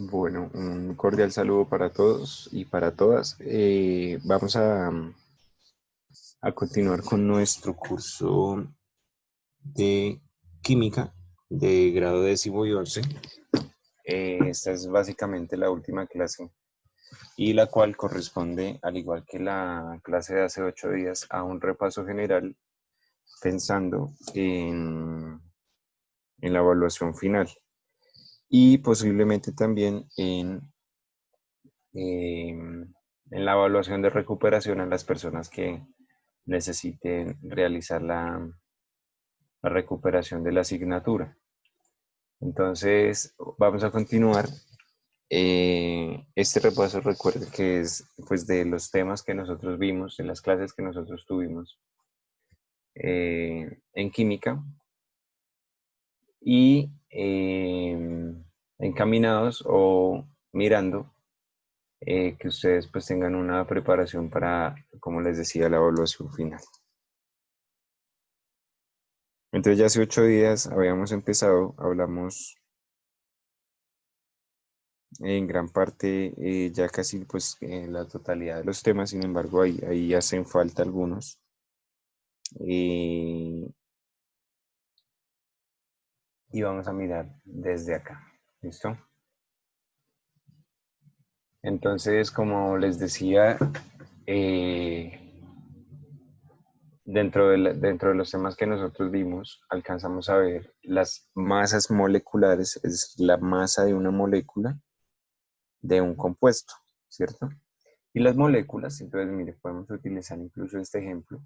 Bueno, un cordial saludo para todos y para todas. Vamos a continuar con nuestro curso de química de grado 10º y 11. Esta es básicamente la última clase y la cual corresponde, al igual que la clase de hace 8 días, a un repaso general pensando en la evaluación final y posiblemente también en la evaluación de recuperación a las personas que necesiten realizar la recuperación de la asignatura. Entonces, vamos a continuar. Este repaso, recuerden que es pues de los temas que nosotros vimos, de las clases que nosotros tuvimos en química y encaminados o mirando que ustedes pues tengan una preparación para, como les decía, la evaluación final. Entonces ya hace 8 días habíamos empezado, hablamos en gran parte, ya casi pues en la totalidad de los temas, sin embargo ahí hacen falta algunos. Y vamos a mirar desde acá, ¿listo? Entonces, como les decía, dentro de los temas que nosotros vimos, alcanzamos a ver las masas moleculares, es la masa de una molécula de un compuesto, ¿cierto? Y las moléculas, entonces, mire, podemos utilizar incluso este ejemplo.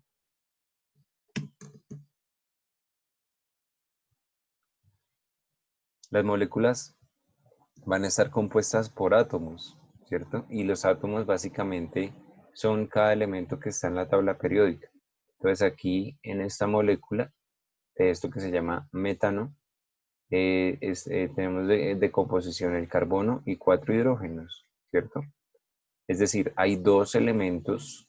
Las moléculas van a estar compuestas por átomos, ¿cierto? Y los átomos básicamente son cada elemento que está en la tabla periódica. Entonces aquí en esta molécula, de esto que se llama metano, tenemos de composición el carbono y 4 hidrógenos, ¿cierto? Es decir, hay dos elementos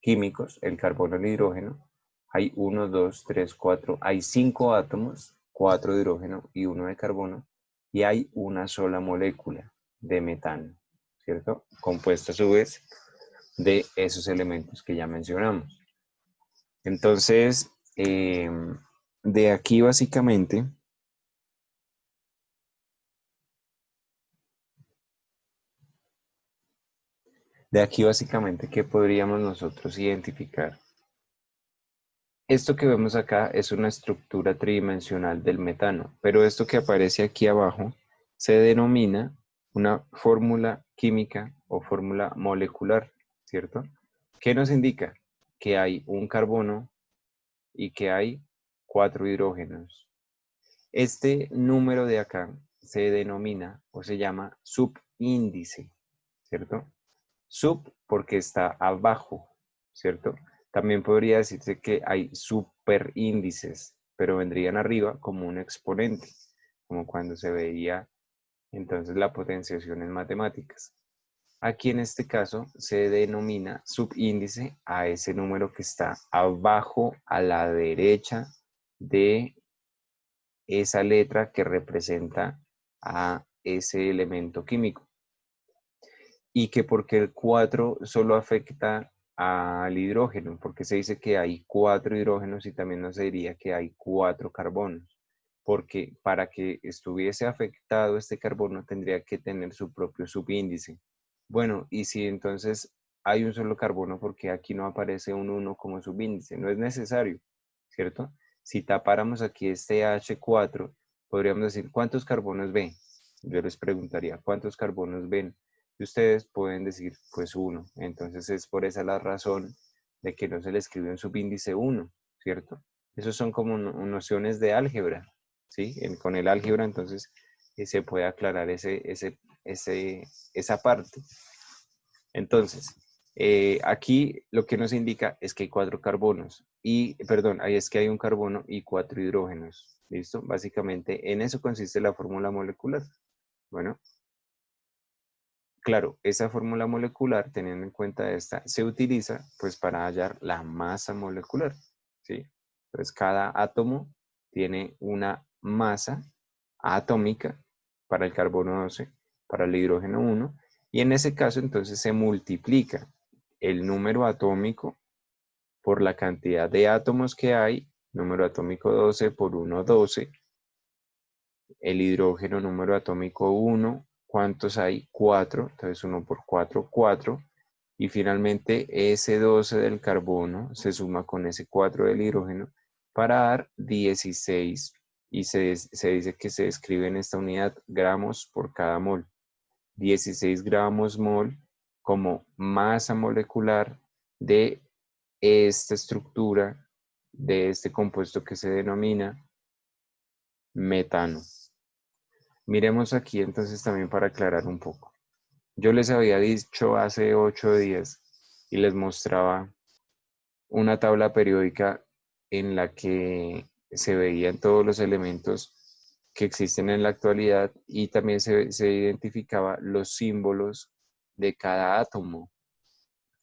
químicos, el carbono y el hidrógeno. Hay 1, 2, 3, 4, hay 5 átomos, 4 de hidrógeno y 1 de carbono, y hay una sola molécula de metano, ¿cierto? Compuesta a su vez de esos elementos que ya mencionamos. Entonces, de aquí básicamente, ¿qué podríamos nosotros identificar? Esto que vemos acá es una estructura tridimensional del metano, pero esto que aparece aquí abajo se denomina una fórmula química o fórmula molecular, ¿cierto? ¿Qué nos indica? Que hay un carbono y que hay 4 hidrógenos. Este número de acá se denomina o se llama subíndice, ¿cierto? Sub porque está abajo, ¿cierto? También podría decirse que hay superíndices, pero vendrían arriba como un exponente, como cuando se veía entonces la potenciación en matemáticas. Aquí en este caso se denomina subíndice a ese número que está abajo a la derecha de esa letra que representa a ese elemento químico. Y que porque el 4 solo afecta al hidrógeno, porque se dice que hay 4 hidrógenos y también no se diría que hay 4 carbonos, porque para que estuviese afectado este carbono tendría que tener su propio subíndice. Bueno, y si entonces hay un solo carbono, porque aquí no aparece un 1 como subíndice, no es necesario, ¿cierto? Si tapáramos aquí este H4, podríamos decir, ¿cuántos carbonos ven? Yo les preguntaría, ¿cuántos carbonos ven? Y ustedes pueden decir, pues 1. Entonces es por esa la razón de que no se le escribe un subíndice 1, ¿cierto? Esos son como nociones de álgebra, ¿sí? Con el álgebra entonces se puede aclarar esa parte. Entonces, aquí lo que nos indica es que hay 4 carbonos y, perdón, ahí es que hay un carbono y 4 hidrógenos, ¿listo? Básicamente en eso consiste la fórmula molecular. Bueno, claro, esa fórmula molecular, teniendo en cuenta esta, se utiliza pues para hallar la masa molecular, ¿sí? Entonces cada átomo tiene una masa atómica para el carbono 12, para el hidrógeno 1, y en ese caso entonces se multiplica el número atómico por la cantidad de átomos que hay, número atómico 12 por 1, 12, el hidrógeno número atómico 1, ¿cuántos hay? 4, entonces 1 por 4, 4, y finalmente ese 12 del carbono se suma con ese 4 del hidrógeno para dar 16, y se dice que se describe en esta unidad gramos por cada mol. 16 gramos mol como masa molecular de esta estructura, de este compuesto que se denomina metano. Miremos aquí entonces también para aclarar un poco. Yo les había dicho hace 8 días y les mostraba una tabla periódica en la que se veían todos los elementos que existen en la actualidad y también se identificaba los símbolos de cada átomo.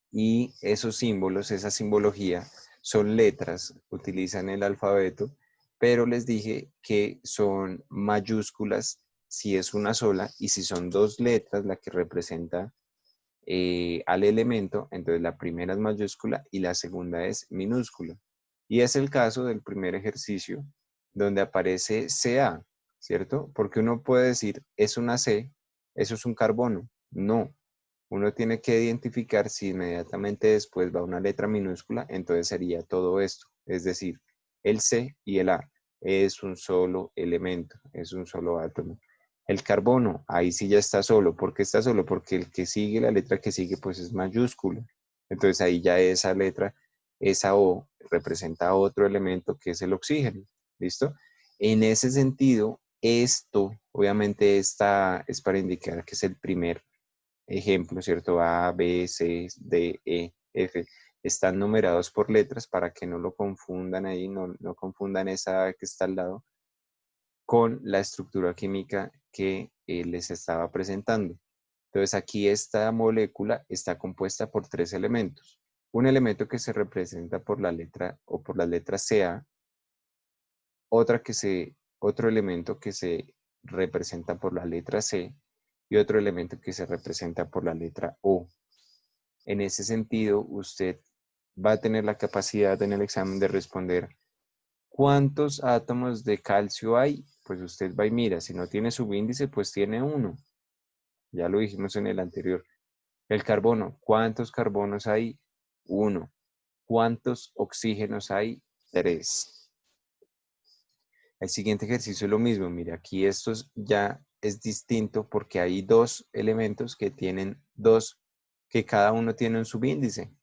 Y esos símbolos, esa simbología, son letras, utilizan el alfabeto, pero les dije que son mayúsculas si es una sola y si son dos letras la que representa al elemento, entonces la primera es mayúscula y la segunda es minúscula. Y es el caso del primer ejercicio donde aparece Ca, ¿cierto? Porque uno puede decir, es una C, eso es un carbono. No, uno tiene que identificar si inmediatamente después va una letra minúscula, entonces sería todo esto. Es decir, el C y el A es un solo elemento, es un solo átomo. El carbono, ahí sí ya está solo. ¿Por qué está solo? Porque el que sigue, la letra que sigue, pues es mayúscula. Entonces ahí ya esa letra, esa O, representa otro elemento que es el oxígeno. ¿Listo? En ese sentido, esto, obviamente, esta es para indicar que es el primer ejemplo, ¿cierto? A, B, C, D, E, F. Están numerados por letras para que no lo confundan ahí, no confundan esa que está al lado con la estructura química que les estaba presentando. Entonces aquí esta molécula está compuesta por tres elementos. Un elemento que se representa por la letra o por las letras Ca, otro elemento que se representa por la letra C y otro elemento que se representa por la letra O. En ese sentido, usted va a tener la capacidad en el examen de responder ¿cuántos átomos de calcio hay? Pues usted va y mira, si no tiene subíndice, pues tiene uno. Ya lo dijimos en el anterior. El carbono, ¿cuántos carbonos hay? Uno. ¿Cuántos oxígenos hay? Tres. El siguiente ejercicio es lo mismo. Mire, aquí esto ya es distinto porque hay dos elementos que tienen que cada uno tiene un subíndice.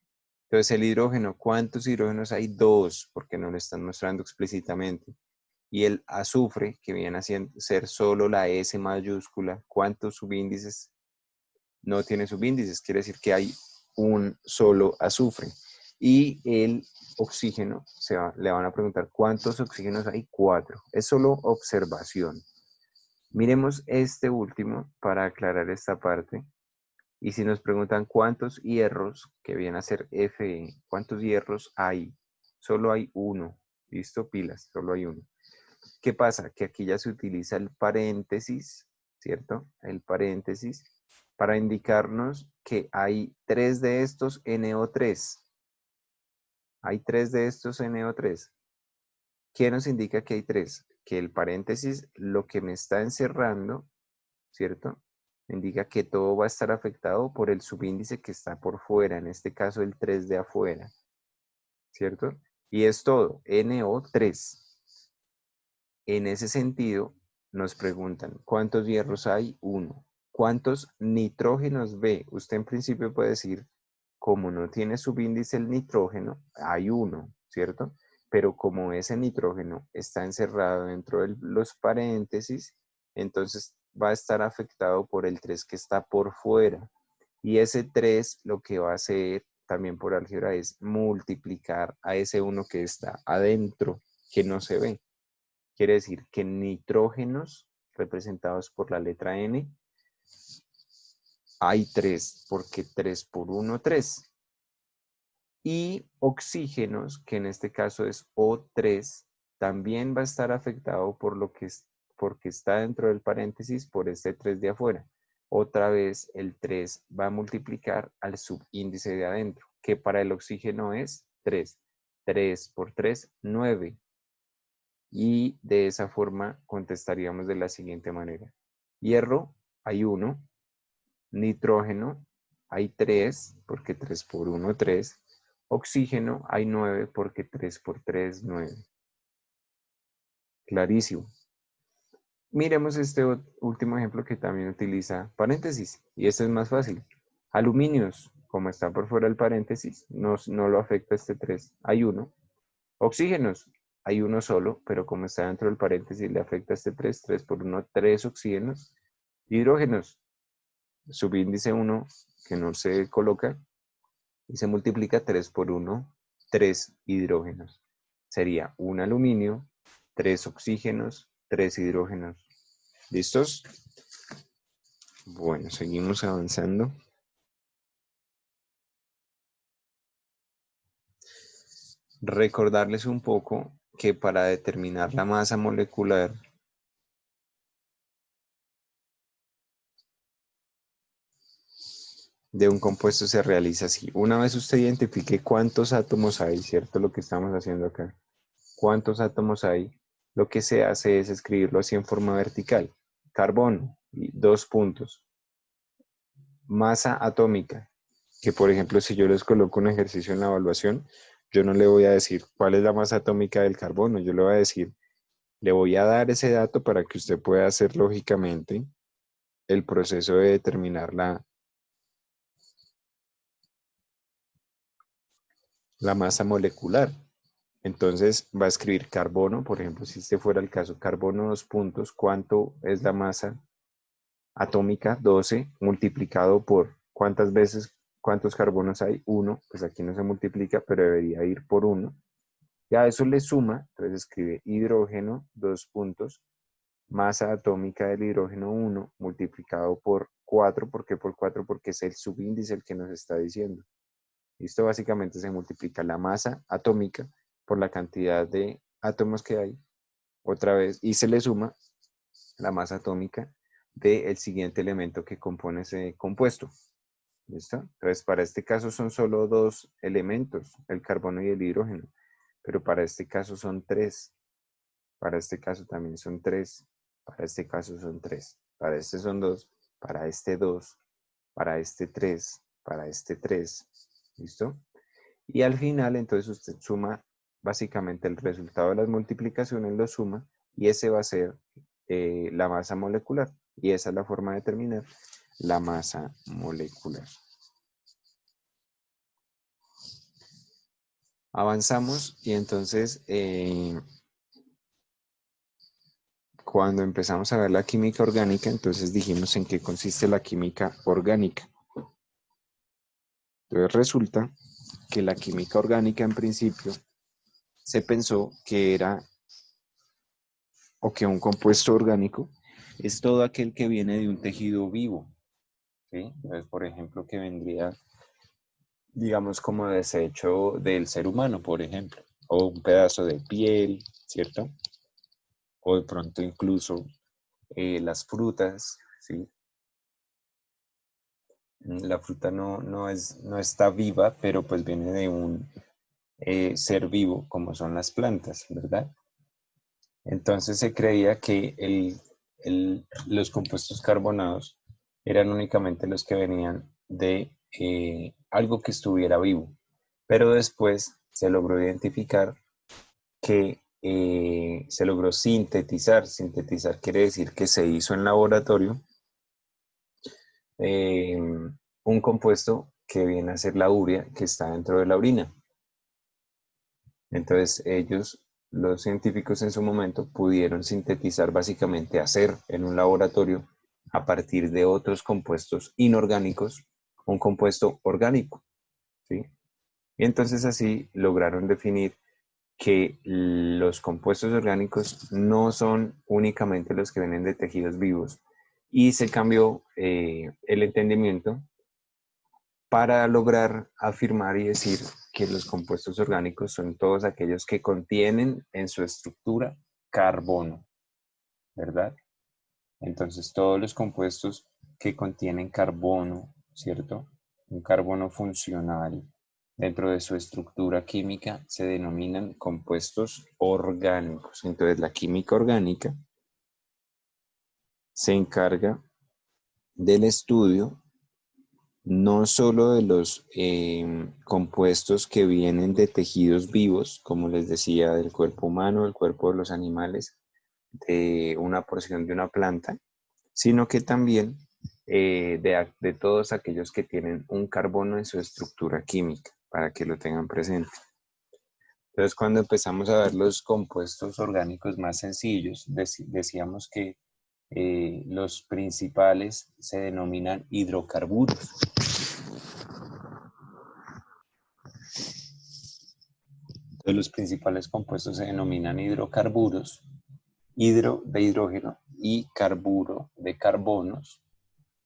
Entonces el hidrógeno, ¿cuántos hidrógenos hay? Dos, porque no lo están mostrando explícitamente. Y el azufre, que viene a ser solo la S mayúscula, ¿cuántos subíndices? No tiene subíndices, quiere decir que hay un solo azufre. Y el oxígeno, le van a preguntar, ¿cuántos oxígenos hay? 4. Es solo observación. Miremos este último para aclarar esta parte. Y si nos preguntan cuántos hierros, que viene a ser Fe, ¿cuántos hierros hay? Solo hay uno. ¿Listo? Pilas, solo hay uno. ¿Qué pasa? Que aquí ya se utiliza el paréntesis, ¿cierto? El paréntesis para indicarnos que hay 3 de estos NO3. Hay 3 de estos NO3. ¿Qué nos indica que hay 3? Que el paréntesis, lo que me está encerrando, ¿cierto? Me indica que todo va a estar afectado por el subíndice que está por fuera, en este caso el 3 de afuera, ¿cierto? Y es todo, NO3. En ese sentido, nos preguntan, ¿cuántos hierros hay? 1. ¿Cuántos nitrógenos ve? Usted en principio puede decir, como no tiene subíndice el nitrógeno, hay 1, ¿cierto? Pero como ese nitrógeno está encerrado dentro de los paréntesis, entonces va a estar afectado por el 3 que está por fuera. Y ese 3 lo que va a hacer también por álgebra es multiplicar a ese 1 que está adentro, que no se ve. Quiere decir que nitrógenos, representados por la letra N, hay 3, porque 3 por 1, 3. Y oxígenos, que en este caso es O3, también va a estar afectado por lo que porque está dentro del paréntesis por este 3 de afuera. Otra vez el 3 va a multiplicar al subíndice de adentro, que para el oxígeno es 3. 3 por 3, 9. Y de esa forma contestaríamos de la siguiente manera. Hierro, hay 1. Nitrógeno, hay 3, porque 3 por 1, 3. Oxígeno, hay 9, porque 3 por 3, 9. Clarísimo. Miremos este último ejemplo que también utiliza paréntesis. Y este es más fácil. Aluminios, como está por fuera del paréntesis, no lo afecta este 3. Hay 1. Oxígenos, hay 1 solo, pero como está dentro del paréntesis le afecta este 3. 3 por 1, 3 oxígenos. Hidrógenos, subíndice 1 que no se coloca y se multiplica 3 por 1, 3 hidrógenos. Sería un aluminio, 3 oxígenos, 3 hidrógenos. ¿Listos? Bueno, seguimos avanzando. Recordarles un poco que para determinar la masa molecular de un compuesto se realiza así. Una vez usted identifique cuántos átomos hay, ¿cierto? Lo que estamos haciendo acá. ¿Cuántos átomos hay? Lo que se hace es escribirlo así en forma vertical. Carbono, y 2 puntos. Masa atómica, que por ejemplo si yo les coloco un ejercicio en la evaluación, yo no le voy a decir cuál es la masa atómica del carbono, yo le voy a decir, le voy a dar ese dato para que usted pueda hacer lógicamente el proceso de determinar la masa molecular. Entonces va a escribir carbono, por ejemplo, si este fuera el caso, carbono 2 puntos, ¿cuánto es la masa atómica? 12 multiplicado por ¿cuántas veces, cuántos carbonos hay? 1, pues aquí no se multiplica, pero debería ir por 1. Ya eso le suma, entonces escribe hidrógeno, 2 puntos, masa atómica del hidrógeno 1 multiplicado por 4, ¿por qué por 4? Porque es el subíndice el que nos está diciendo. Esto básicamente se multiplica la masa atómica por la cantidad de átomos que hay, otra vez, y se le suma la masa atómica del siguiente elemento que compone ese compuesto. ¿Listo? Entonces, para este caso son solo 2 elementos, el carbono y el hidrógeno, pero para este caso son 3. Para este caso también son 3. Para este caso son 3. Para este son 2. Para este 2. Para este 3. Para este 3. ¿Listo? Y al final, entonces usted suma básicamente el resultado de las multiplicaciones, lo suma, y ese va a ser la masa molecular. Y esa es la forma de determinar la masa molecular. Avanzamos y entonces cuando empezamos a ver la química orgánica, entonces dijimos en qué consiste la química orgánica. Entonces resulta que la química orgánica en principio se pensó que era, o que un compuesto orgánico es todo aquel que viene de un tejido vivo, ¿sí? Entonces, por ejemplo, que vendría, digamos, como desecho del ser humano, por ejemplo, o un pedazo de piel, ¿cierto? O de pronto incluso las frutas, ¿sí? La fruta no está viva, pero pues viene de un ser vivo, como son las plantas, ¿verdad? Entonces se creía que los compuestos carbonados eran únicamente los que venían de algo que estuviera vivo. Pero después se logró identificar que se logró sintetizar. Sintetizar quiere decir que se hizo en laboratorio un compuesto que viene a ser la urea, que está dentro de la orina. Entonces ellos, los científicos en su momento, pudieron sintetizar básicamente, hacer en un laboratorio a partir de otros compuestos inorgánicos, un compuesto orgánico, ¿sí? Y entonces así lograron definir que los compuestos orgánicos no son únicamente los que vienen de tejidos vivos, y se cambió el entendimiento para lograr afirmar y decir que los compuestos orgánicos son todos aquellos que contienen en su estructura carbono. ¿verdad? Entonces todos los compuestos que contienen carbono, ¿cierto? Un carbono funcional dentro de su estructura química se denominan compuestos orgánicos. Entonces la química orgánica se encarga del estudio no solo de los compuestos que vienen de tejidos vivos, como les decía, del cuerpo humano, del cuerpo de los animales, de una porción de una planta, sino que también de todos aquellos que tienen un carbono en su estructura química, para que lo tengan presente. Entonces, cuando empezamos a ver los compuestos orgánicos más sencillos, decíamos que los principales se denominan hidrocarburos. Entonces, los principales compuestos se denominan hidrocarburos, hidro de hidrógeno y carburo de carbonos,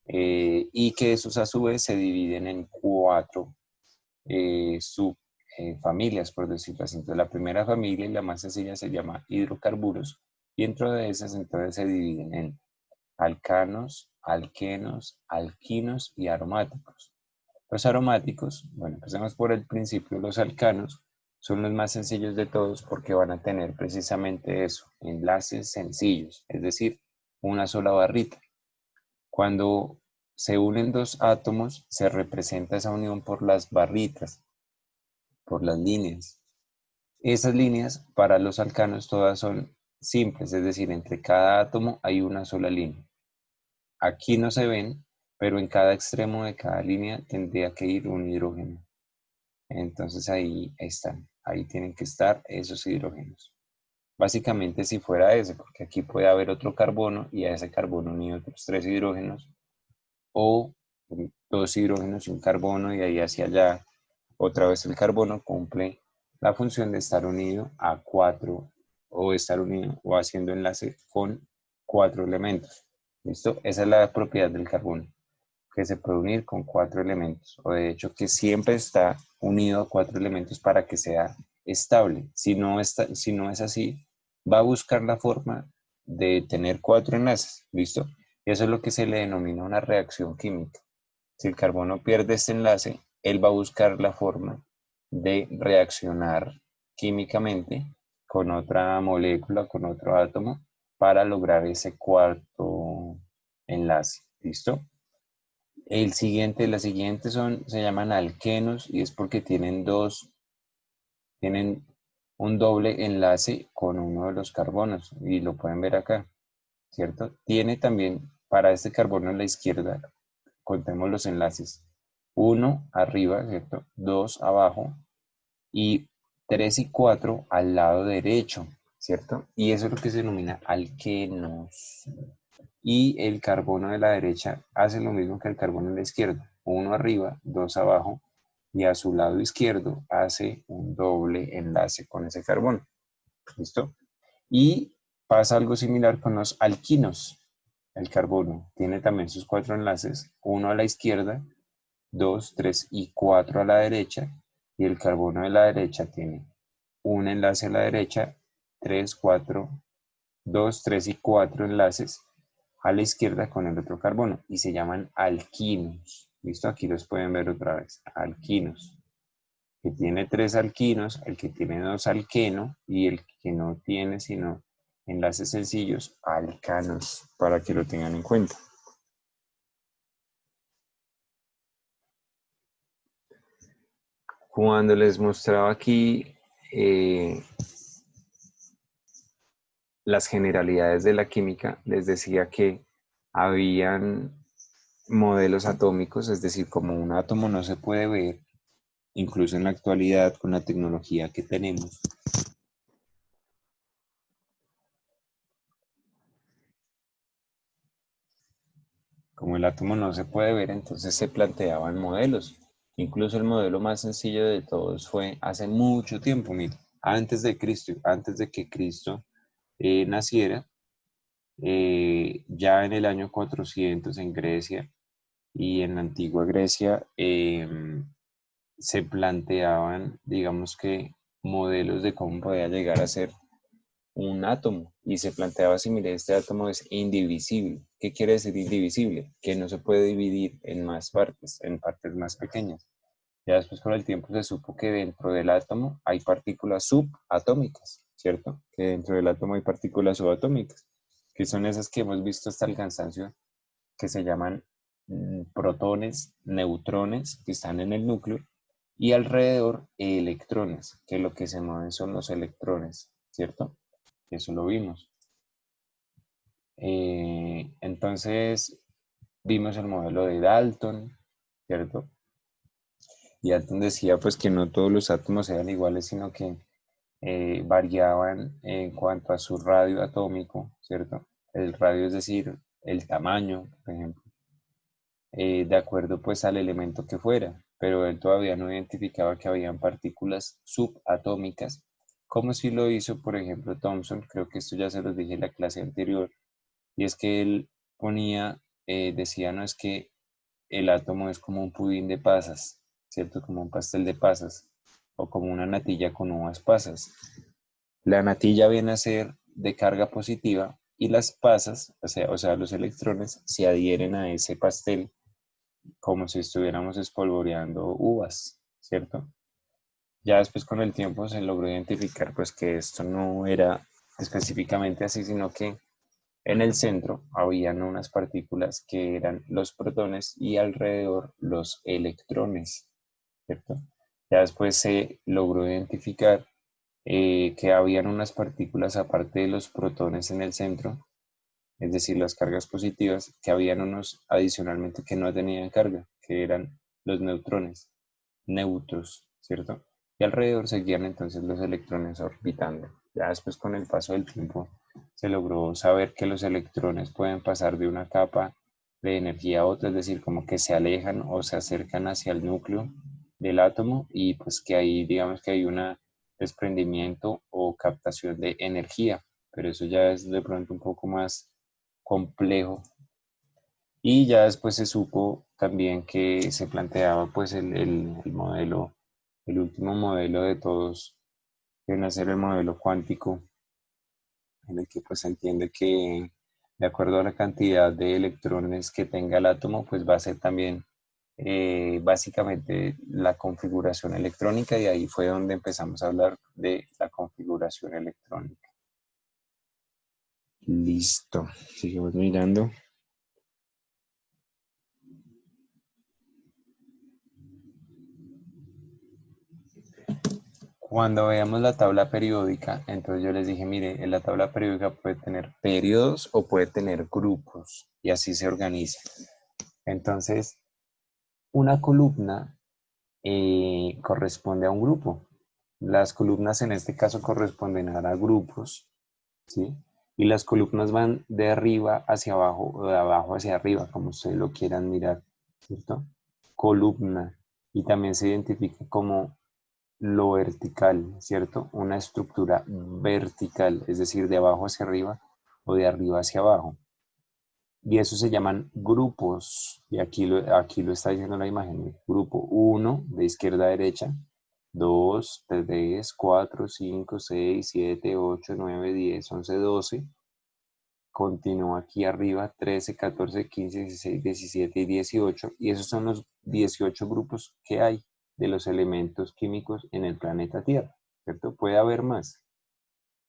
y que esos a su vez se dividen en 4 subfamilias, por decirlo así. Entonces, la primera familia y la más sencilla se llama hidrocarburos, y dentro de esas entonces se dividen en alcanos, alquenos, alquinos y aromáticos. Los aromáticos, bueno, empecemos por el principio. Los alcanos son los más sencillos de todos porque van a tener precisamente eso, enlaces sencillos, es decir, una sola barrita. Cuando se unen dos átomos, se representa esa unión por las barritas, por las líneas. Esas líneas para los alcanos todas son simples, es decir, entre cada átomo hay una sola línea. Aquí no se ven, pero en cada extremo de cada línea tendría que ir un hidrógeno. Entonces ahí están, ahí tienen que estar esos hidrógenos. Básicamente si fuera ese, porque aquí puede haber otro carbono y a ese carbono unir otros 3 hidrógenos, o 2 hidrógenos y un carbono, y ahí hacia allá otra vez el carbono cumple la función de estar unido a 4, o estar unido o haciendo enlace con 4 elementos. ¿Listo? Esa es la propiedad del carbono, que se puede unir con 4 elementos, o de hecho que siempre está unido a 4 elementos para que sea estable. Si no es así, va a buscar la forma de tener 4 enlaces, ¿listo? Y eso es lo que se le denomina una reacción química. Si el carbono pierde este enlace, él va a buscar la forma de reaccionar químicamente con otra molécula, con otro átomo, para lograr ese cuarto enlace, ¿listo? La siguiente se llaman alquenos, y es porque tienen un doble enlace con uno de los carbonos, y lo pueden ver acá, ¿cierto? Tiene también para este carbono en la izquierda, contemos los enlaces, 1 arriba, ¿cierto? 2 abajo y 3 y 4 al lado derecho, ¿cierto? Y eso es lo que se denomina alquenos. Y el carbono de la derecha hace lo mismo que el carbono de la izquierda, 1 arriba, 2 abajo, y a su lado izquierdo hace un doble enlace con ese carbono. ¿Listo? Y pasa algo similar con los alquinos. El carbono tiene también sus 4 enlaces, 1 a la izquierda, 2, 3 y 4 a la derecha, y el carbono de la derecha tiene un enlace a la derecha, 3, 4, 2, 3 y 4 enlaces a la izquierda con el otro carbono, y se llaman alquinos. ¿Listo? Aquí los pueden ver otra vez. Alquinos. Que tiene 3 alquinos, el que tiene 2 alqueno, y el que no tiene sino enlaces sencillos, alcanos, para que lo tengan en cuenta. Cuando les mostraba aquí las generalidades de la química, les decía que habían modelos atómicos, es decir, como un átomo no se puede ver, incluso en la actualidad con la tecnología que tenemos. Como el átomo no se puede ver, entonces se planteaban modelos. Incluso el modelo más sencillo de todos fue hace mucho tiempo, mire, antes de Cristo, antes de que Cristo naciera, ya en el año 400 en Grecia y en la antigua Grecia, se planteaban, digamos que, modelos de cómo podía llegar a ser un átomo y se planteaba si mire, este átomo es indivisible. ¿Qué quiere decir indivisible? Que no se puede dividir en más partes, en partes más pequeñas. Ya después con el tiempo se supo que dentro del átomo hay partículas subatómicas, ¿cierto? Que dentro del átomo hay partículas subatómicas, que son esas que hemos visto hasta el cansancio, que se llaman protones, neutrones, que están en el núcleo, y alrededor electrones, que lo que se mueven son los electrones, ¿cierto? Eso lo vimos. Entonces, vimos el modelo de Dalton, ¿cierto? Y Dalton decía pues que no todos los átomos eran iguales, sino que variaban en cuanto a su radio atómico, ¿cierto? El radio es decir, el tamaño, por ejemplo, de acuerdo pues al elemento que fuera, pero él todavía no identificaba que habían partículas subatómicas, como si lo hizo, por ejemplo, Thomson. Creo que esto ya se los dije en la clase anterior, y es que él ponía, decía, no, es que el átomo es como un pudín de pasas, ¿cierto? Como un pastel de pasas, o como una natilla con uvas pasas. La natilla viene a ser de carga positiva y las pasas, o sea, los electrones, se adhieren a ese pastel como si estuviéramos espolvoreando uvas, ¿cierto? Ya después con el tiempo se logró identificar pues que esto no era específicamente así, sino que en el centro habían unas partículas que eran los protones y alrededor los electrones, ¿cierto? Ya después se logró identificar que habían unas partículas aparte de los protones en el centro, es decir, las cargas positivas, que habían unos adicionalmente que no tenían carga, que eran los neutrones, neutros, ¿cierto? Y alrededor seguían entonces los electrones orbitando. Ya después con el paso del tiempo se logró saber que los electrones pueden pasar de una capa de energía a otra, es decir, como que se alejan o se acercan hacia el núcleo del átomo y pues que ahí digamos que hay un desprendimiento o captación de energía, pero eso ya es de pronto un poco más complejo. Y ya después se supo también que se planteaba pues el modelo, el último modelo de todos, que viene a ser el modelo cuántico, en el que pues se entiende que de acuerdo a la cantidad de electrones que tenga el átomo, pues va a ser también básicamente la configuración electrónica, y ahí fue donde empezamos a hablar de la configuración electrónica. Listo, seguimos mirando. Cuando veamos la tabla periódica, entonces yo les dije, mire, en la tabla periódica puede tener periodos o puede tener grupos, y así se organiza. Entonces, una columna corresponde a un grupo. Las columnas en este caso corresponden a grupos, ¿sí? Y las columnas van de arriba hacia abajo o de abajo hacia arriba, como ustedes lo quieran mirar, ¿cierto? Columna. Y también se identifica como lo vertical, ¿cierto? Una estructura vertical, es decir, de abajo hacia arriba o de arriba hacia abajo. Y eso se llaman grupos. Y aquí lo está diciendo la imagen. Grupo 1 de izquierda a derecha, 2, 3, 4, 5, 6, 7, 8, 9, 10, 11, 12. Continúa aquí arriba 13, 14, 15, 16, 17 y 18. Y esos son los 18 grupos que hay de los elementos químicos en el planeta Tierra, ¿cierto? Puede haber más,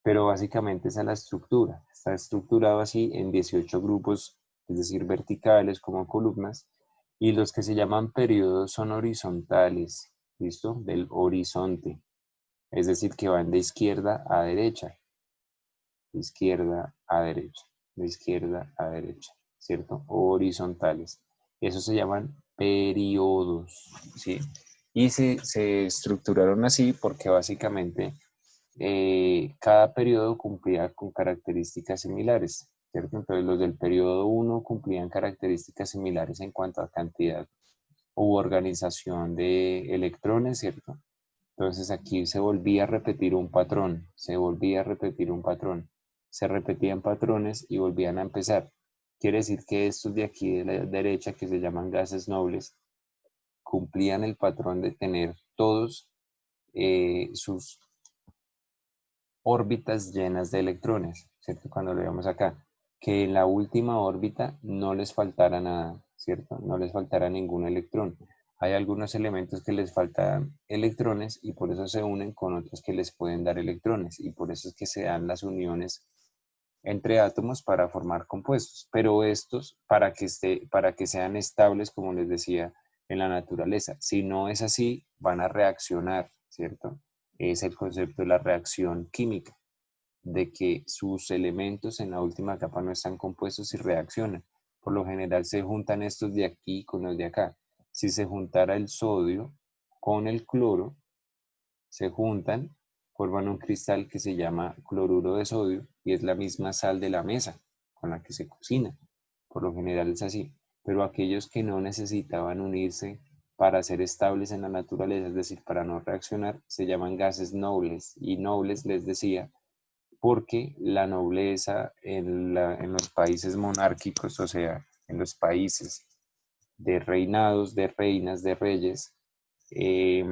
pero básicamente esa es la estructura. Está estructurado así en 18 grupos, es decir, verticales como columnas, y los que se llaman periodos son horizontales, ¿listo? Del horizonte, es decir, que van de izquierda a derecha, de izquierda a derecha, de izquierda a derecha, ¿cierto? Horizontales. Esos se llaman periodos, ¿sí? Y se estructuraron así porque básicamente cada periodo cumplía con características similares, ¿cierto? Entonces los del periodo 1 cumplían características similares en cuanto a cantidad u organización de electrones, ¿cierto? Entonces aquí se volvía a repetir un patrón, se volvía a repetir un patrón, se repetían patrones y volvían a empezar. Quiere decir que estos de aquí de la derecha, que se llaman gases nobles, cumplían el patrón de tener todos sus órbitas llenas de electrones, ¿cierto? Cuando lo vemos acá, que en la última órbita no les faltara nada, ¿cierto? No les faltara ningún electrón. Hay algunos elementos que les faltan electrones y por eso se unen con otros que les pueden dar electrones y por eso es que se dan las uniones entre átomos para formar compuestos, pero estos para que sean estables, como les decía, en la naturaleza. Si no es así, van a reaccionar, ¿cierto? Es el concepto de la reacción química, de que sus elementos en la última capa no están compuestos y reaccionan. Por lo general se juntan estos de aquí con los de acá. Si se juntara el sodio con el cloro, se juntan, forman un cristal que se llama cloruro de sodio y es la misma sal de la mesa con la que se cocina. Por lo general es así. Pero aquellos que no necesitaban unirse para ser estables en la naturaleza, es decir, para no reaccionar, se llaman gases nobles. Y nobles les decía porque la nobleza en los países monárquicos, o sea, en los países de reinados, de reinas, de reyes, eh,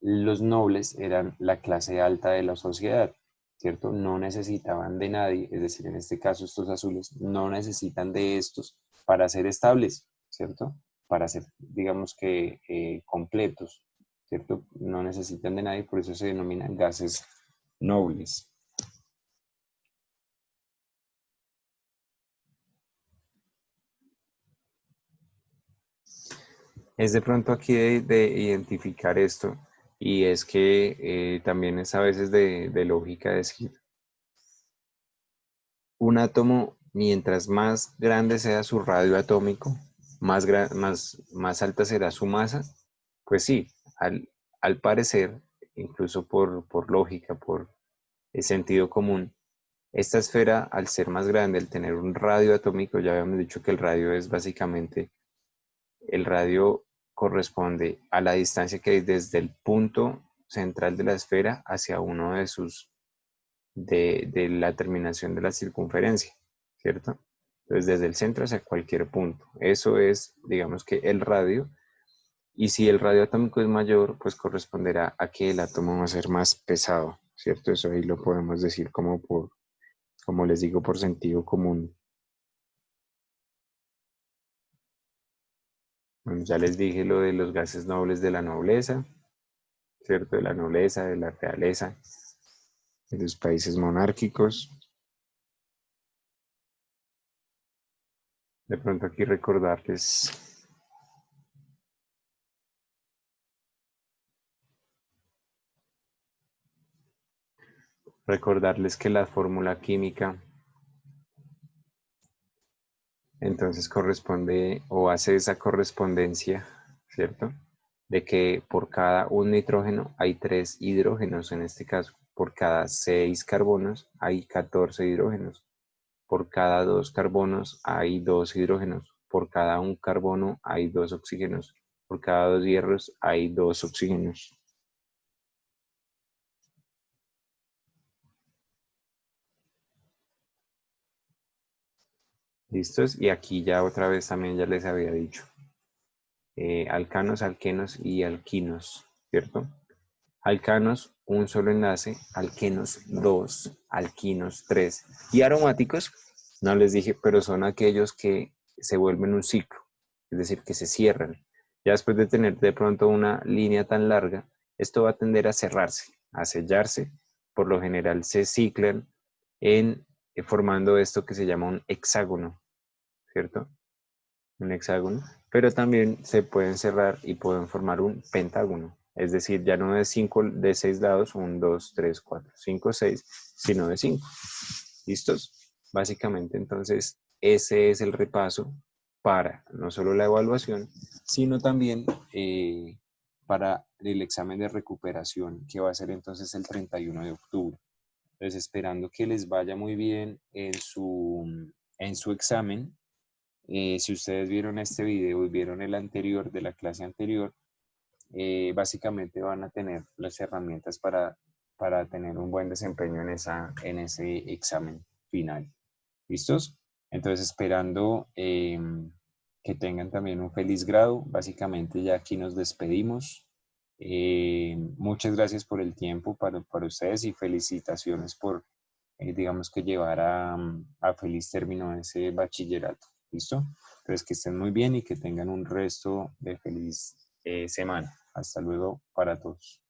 los nobles eran la clase alta de la sociedad, ¿cierto? No necesitaban de nadie, es decir, en este caso estos azules no necesitan de estos para ser estables, ¿cierto? Para ser, digamos que, completos, ¿cierto? No necesitan de nadie, por eso se denominan gases nobles. Es de pronto aquí de identificar esto, y es que también es a veces de lógica decir, un átomo, mientras más grande sea su radio atómico, más alta será su masa. Pues sí, al parecer, incluso por lógica, por el sentido común, esta esfera, al ser más grande, al tener un radio atómico, ya habíamos dicho que el radio es básicamente, el radio corresponde a la distancia que hay desde el punto central de la esfera hacia uno de sus, de la terminación de la circunferencia, ¿cierto? Entonces, desde el centro hacia cualquier punto. Eso es, digamos que el radio. Y si el radio atómico es mayor, pues corresponderá a que el átomo va a ser más pesado, ¿cierto? Eso ahí lo podemos decir como les digo, por sentido común. Bueno, ya les dije lo de los gases nobles de la nobleza, ¿cierto? De la nobleza, de la realeza, de los países monárquicos. De pronto aquí recordarles que la fórmula química entonces corresponde o hace esa correspondencia, ¿cierto? De que por cada un nitrógeno hay 3 hidrógenos en este caso. Por cada 6 carbonos hay 14 hidrógenos. Por cada 2 carbonos hay 2 hidrógenos. Por cada un carbono hay 2 oxígenos. Por cada 2 hierros hay 2 oxígenos. ¿Listos? Y aquí ya otra vez también ya les había dicho. Alcanos, alquenos y alquinos, ¿cierto? Alcanos, un solo enlace, alquenos, 2, alquinos, 3. Y aromáticos, no les dije, pero son aquellos que se vuelven un ciclo, es decir, que se cierran. Ya después de tener de pronto una línea tan larga, esto va a tender a cerrarse, a sellarse. Por lo general se ciclan en formando esto que se llama un hexágono, ¿cierto? Un hexágono, pero también se pueden cerrar y pueden formar un pentágono. Es decir, ya no de 5, de 6 lados, 1, 2, 3, 4, 5, 6, sino de 5. ¿Listos? Básicamente, entonces, ese es el repaso para no solo la evaluación, sino también para el examen de recuperación, que va a ser entonces el 31 de octubre. Entonces, esperando que les vaya muy bien en su examen. Si ustedes vieron este video y vieron el anterior de la clase anterior, básicamente van a tener las herramientas para tener un buen desempeño en ese examen final. ¿Listos? Entonces, esperando que tengan también un feliz grado. Básicamente ya aquí nos despedimos. Muchas gracias por el tiempo para ustedes y felicitaciones por, digamos que llevar a feliz término ese bachillerato. ¿Listo? Entonces que estén muy bien y que tengan un resto de feliz semana. Hasta luego para todos.